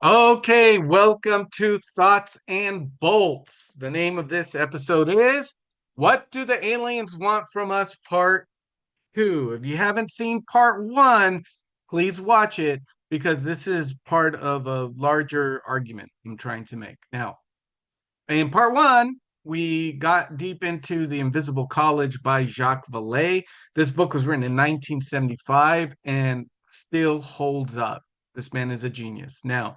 Okay, welcome to Thoughts and Bolts. The name of this episode is What Do the Aliens Want from Us? Part 2. If you haven't seen Part 1, please watch it because this is part of a larger argument I'm trying to make. Now, in Part 1, we got deep into The Invisible College by Jacques Vallée. This book was written in 1975 and still holds up. This man is a genius. Now,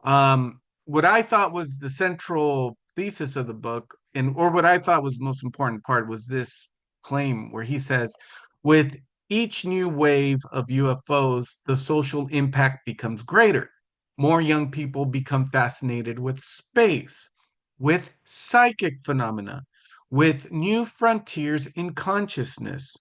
what I thought was the central thesis of the book, or what I thought was the most important part, was this claim where he says, with each new wave of UFOs, the social impact becomes greater. More young people become fascinated with space, with psychic phenomena, with new frontiers in consciousness.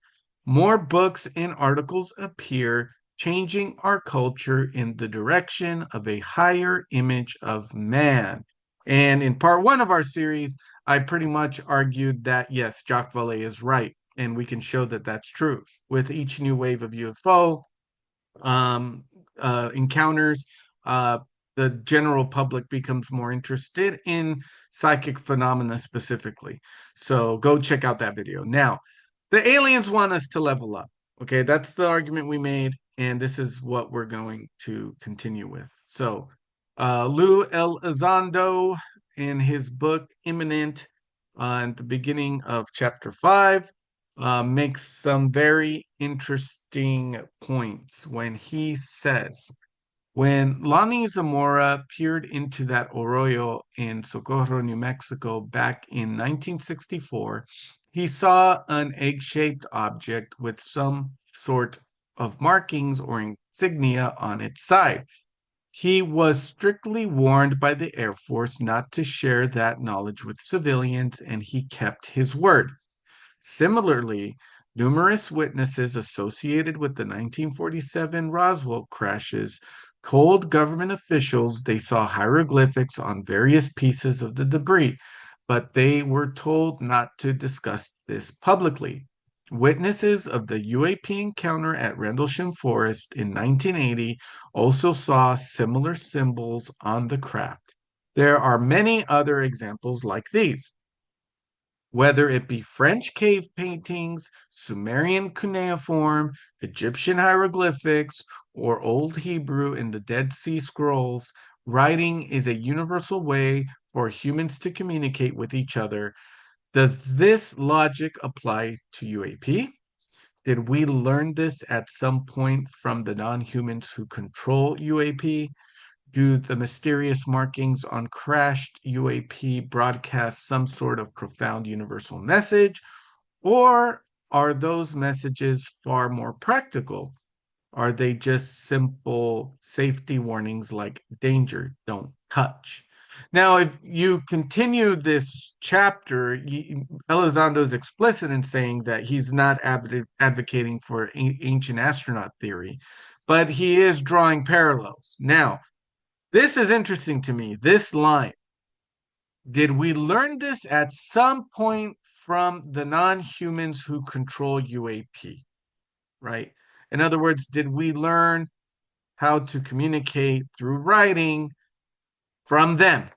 More books and articles appear, changing our culture in the direction of a higher image of man. And in part one of our series, I pretty much argued that yes, Jacques Vallée is right, and we can show that that's true. With each new wave of UFO um, encounters, uh, the general public becomes more interested in psychic phenomena specifically. So go check out that video. Now, the aliens want us to level up. Okay, that's the argument we made, and this is what we're going to continue with. So, Lou Elizondo, in his book Imminent, at the beginning of chapter 5, makes some very interesting points when he says, when Lonnie Zamora peered into that arroyo in Socorro, New Mexico back in 1964, he saw an egg-shaped object with some sort of markings or insignia on its side. He was strictly warned by the Air Force not to share that knowledge with civilians, and he kept his word. Similarly, numerous witnesses associated with the 1947 Roswell crashes told government officials they saw hieroglyphics on various pieces of the debris, but they were told not to discuss this publicly. Witnesses of the UAP encounter at Rendlesham Forest in 1980 also saw similar symbols on the craft. There are many other examples like these, whether it be French cave paintings, Sumerian cuneiform, Egyptian hieroglyphics, or Old Hebrew in the Dead Sea Scrolls. Writing is a universal way for humans to communicate with each other. Does this logic apply to UAP? Did we learn this at some point from the non humans who control UAP? Do the mysterious markings on crashed UAP broadcast some sort of profound universal message, or are those messages far more practical? Are they just simple safety warnings like danger, don't touch? Now, if you continue this chapter, Elizondo is explicit in saying that he's not advocating for ancient astronaut theory, but he is drawing parallels. Now, this is interesting to me. This line. Did we learn this at some point from the non humans who control UAP? Right? In other words, did we learn how to communicate through writing from them?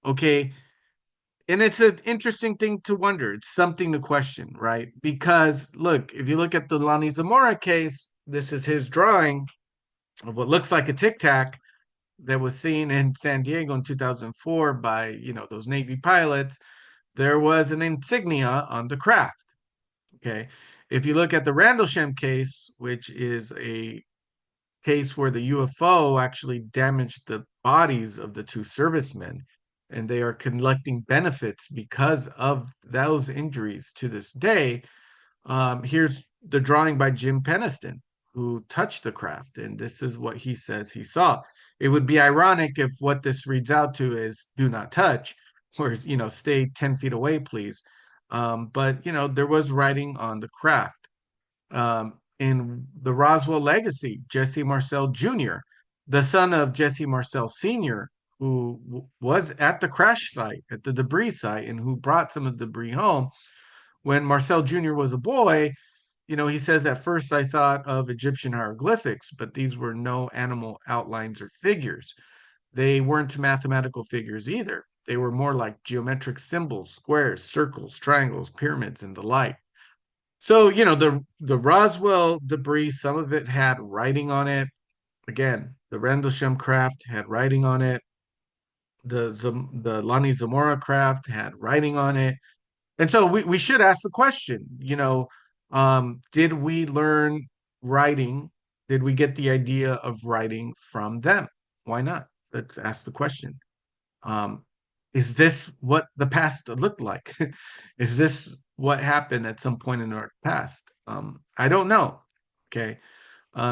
Okay. And it's an interesting thing to wonder. It's something to question, right? Because look, if you look at the Lonnie Zamora case, this is his drawing of what looks like a tic tac that was seen in San Diego in 2004 by, those Navy pilots. There was an insignia on the craft. Okay. If you look at the Randlesham case, which is a case where the UFO actually damaged the bodies of the two servicemen, and they are collecting benefits because of those injuries to this day. Here's the drawing by Jim Peniston, who touched the craft, and this is what he says he saw. It would be ironic if what this reads out to is "do not touch," or stay 10 feet away, please. But there was writing on the craft. In the Roswell legacy, Jesse Marcel Jr., the son of Jesse Marcel Sr., who was at the crash site, at the debris site, and who brought some of the debris home. When Marcel Jr. was a boy, he says, at first I thought of Egyptian hieroglyphics, but these were no animal outlines or figures. They weren't mathematical figures either. They were more like geometric symbols, squares, circles, triangles, pyramids, and the like. So, the Roswell debris, some of it had writing on it. Again, the Rendlesham craft had writing on it. The Lonnie Zamora craft had writing on it. And so we should ask the question, did we learn writing? Did we get the idea of writing from them? Why not? Let's ask the question. Um, is this what the past looked like? Is this what happened at some point in our past? I don't know. Okay.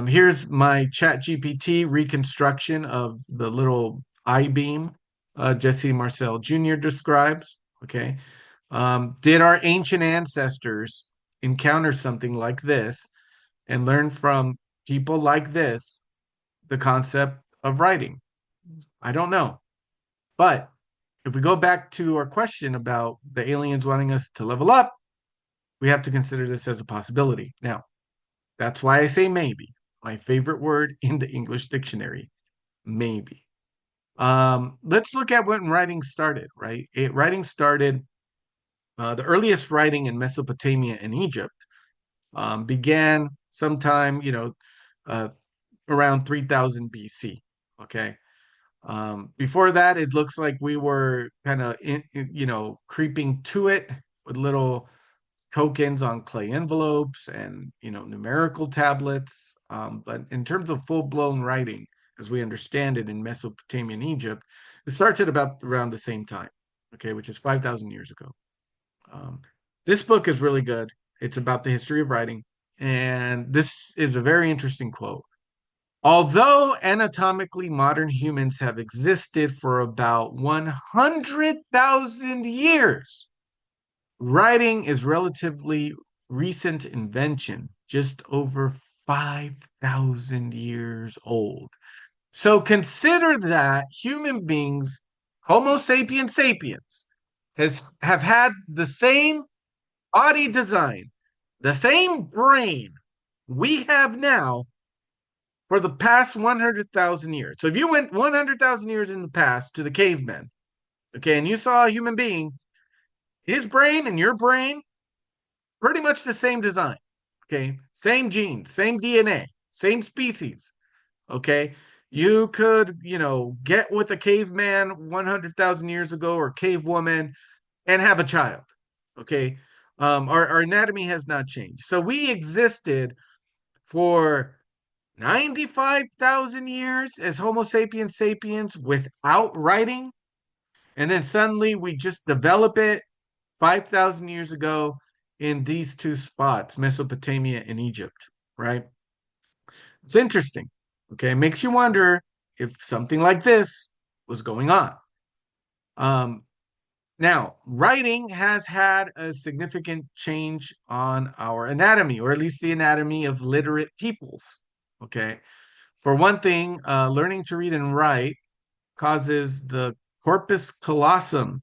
Here's my Chat GPT reconstruction of the little I-beam Jesse Marcel Jr. describes. Okay. Did our ancient ancestors encounter something like this and learn from people like this the concept of writing? I don't know. But if we go back to our question about the aliens wanting us to level up, we have to consider this as a possibility. Now, that's why I say maybe. My favorite word in the English dictionary, maybe. Let's look at when writing started, right? Writing started, the earliest writing in Mesopotamia and Egypt began sometime, uh, around 3000 BC. Okay. Before that, it looks like we were kind of, creeping to it with little tokens on clay envelopes and, numerical tablets. But in terms of full-blown writing, as we understand it in Mesopotamia and Egypt, it starts at about around the same time, okay, which is 5,000 years ago. Um, this book is really good. It's about the history of writing. And this is a very interesting quote. Although anatomically modern humans have existed for about 100,000 years, writing is relatively recent invention, just over 5,000 years old. So consider that human beings, Homo sapiens sapiens, have had the same body design, the same brain we have now for the past 100,000 years. So if you went 100,000 years in the past to the cavemen, okay, and you saw a human being, his brain and your brain, pretty much the same design, okay, same genes, same DNA, same species, okay. You could, get with a caveman 100,000 years ago or cave woman and have a child, okay. Our anatomy has not changed. So we existed for 95,000 years as Homo sapiens sapiens without writing. And then suddenly we just develop it 5,000 years ago in these two spots, Mesopotamia and Egypt, right? It's interesting. Okay. It makes you wonder if something like this was going on. Um, Now, writing has had a significant change on our anatomy, or at least the anatomy of literate peoples. Okay. For one thing, learning to read and write causes the corpus callosum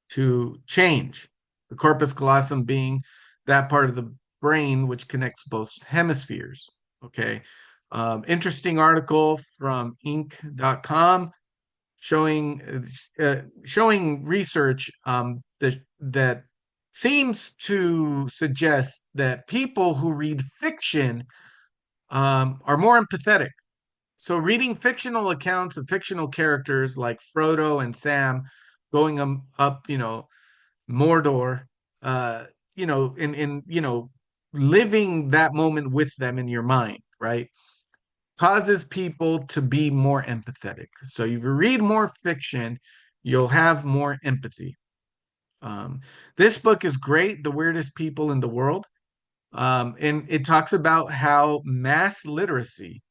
to change. The corpus callosum being that part of the brain which connects both hemispheres. Okay. Interesting article from Inc.com showing research that seems to suggest that people who read fiction are more empathetic. So reading fictional accounts of fictional characters like Frodo and Sam going up, Mordor, in living that moment with them in your mind, right? Causes people to be more empathetic. So if you read more fiction, you'll have more empathy. Um, this book is great, The Weirdest People in the World. And it talks about how mass literacy,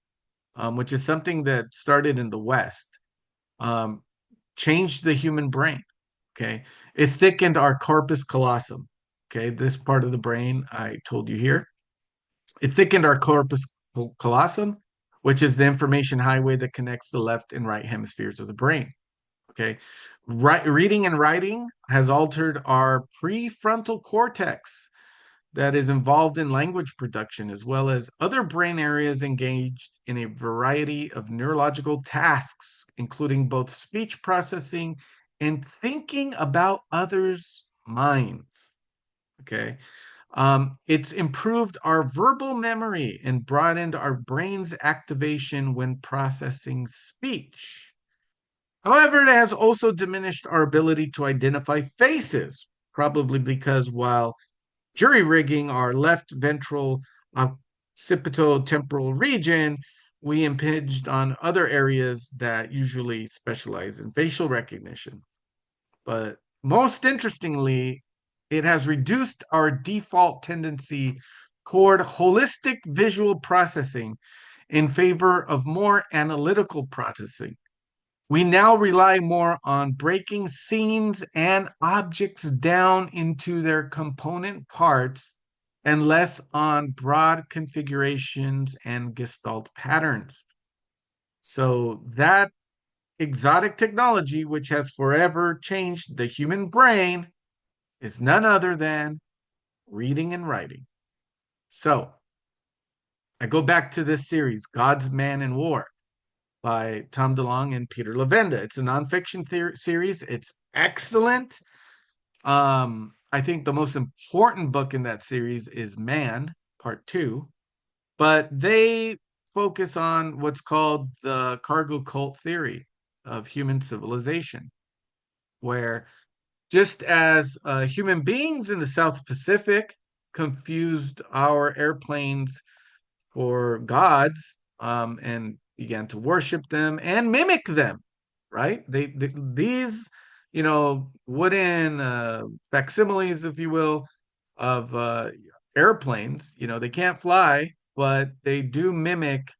which is something that started in the West, um, changed the human brain. Okay. It thickened our corpus callosum. Okay. This part of the brain I told you here. It thickened our corpus callosum, which is the information highway that connects the left and right hemispheres of the brain. Okay. Reading and writing has altered our prefrontal cortex, that is involved in language production, as well as other brain areas engaged in a variety of neurological tasks, including both speech processing and thinking about others' minds. Okay. It's improved our verbal memory and broadened our brain's activation when processing speech. However, it has also diminished our ability to identify faces, probably because while jury rigging our left ventral occipitotemporal region, we impinged on other areas that usually specialize in facial recognition. But most interestingly, it has reduced our default tendency toward holistic visual processing in favor of more analytical processing. We now rely more on breaking scenes and objects down into their component parts and less on broad configurations and gestalt patterns. So that exotic technology, which has forever changed the human brain, is none other than reading and writing. So I go back to this series, God's Man in War, by Tom DeLonge and Peter Levenda. It's a nonfiction series. It's excellent. I think the most important book in that series is Man, Part 2, but they focus on what's called the cargo cult theory of human civilization, where just as human beings in the South Pacific confused our airplanes for gods and began to worship them and mimic them, right? These, wooden facsimiles, if you will, of airplanes. They can't fly, but they do mimic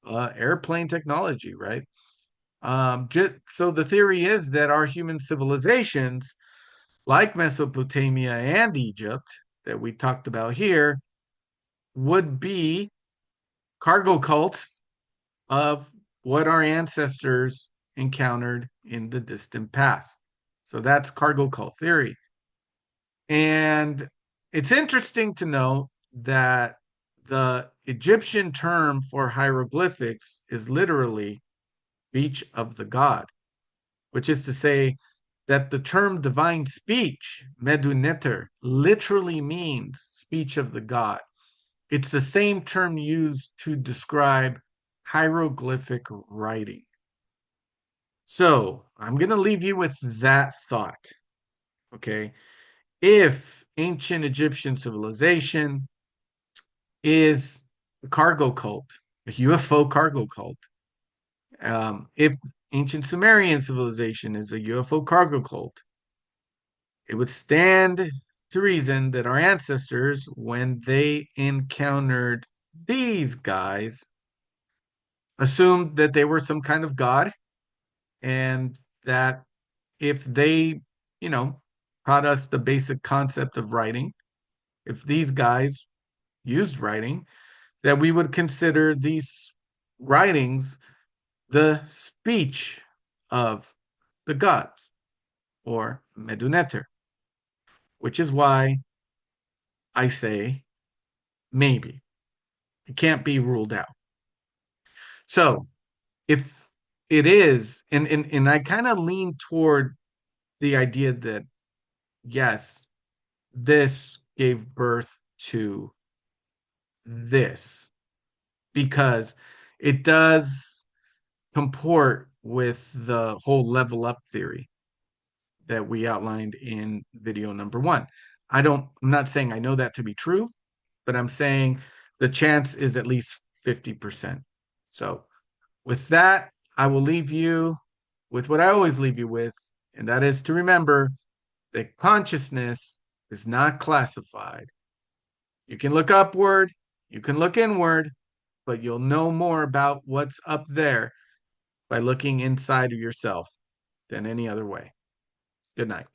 airplane technology, right? So the theory is that our human civilizations, like Mesopotamia and Egypt, that we talked about here, would be cargo cults of what our ancestors encountered in the distant past. So that's cargo cult theory. And it's interesting to know that the Egyptian term for hieroglyphics is literally speech of the god, which is to say that the term divine speech, meduneter, literally means speech of the god. It's the same term used to describe hieroglyphic writing. So I'm going to leave you with that thought. Okay. If ancient Egyptian civilization is a cargo cult, a UFO cargo cult, if ancient Sumerian civilization is a UFO cargo cult, it would stand to reason that our ancestors, when they encountered these guys, assumed that they were some kind of god, and that if they, you know, taught us the basic concept of writing, if these guys used writing, that we would consider these writings the speech of the gods, or Meduneter, which is why I say maybe. It can't be ruled out. So if it is, and I kind of lean toward the idea that yes, this gave birth to this, because it does comport with the whole level up theory that we outlined in video number 1. I'm not saying I know that to be true, but I'm saying the chance is at least 50%. So with that, I will leave you with what I always leave you with, and that is to remember that consciousness is not classified. You can look upward, you can look inward, but you'll know more about what's up there by looking inside of yourself than any other way. Good night.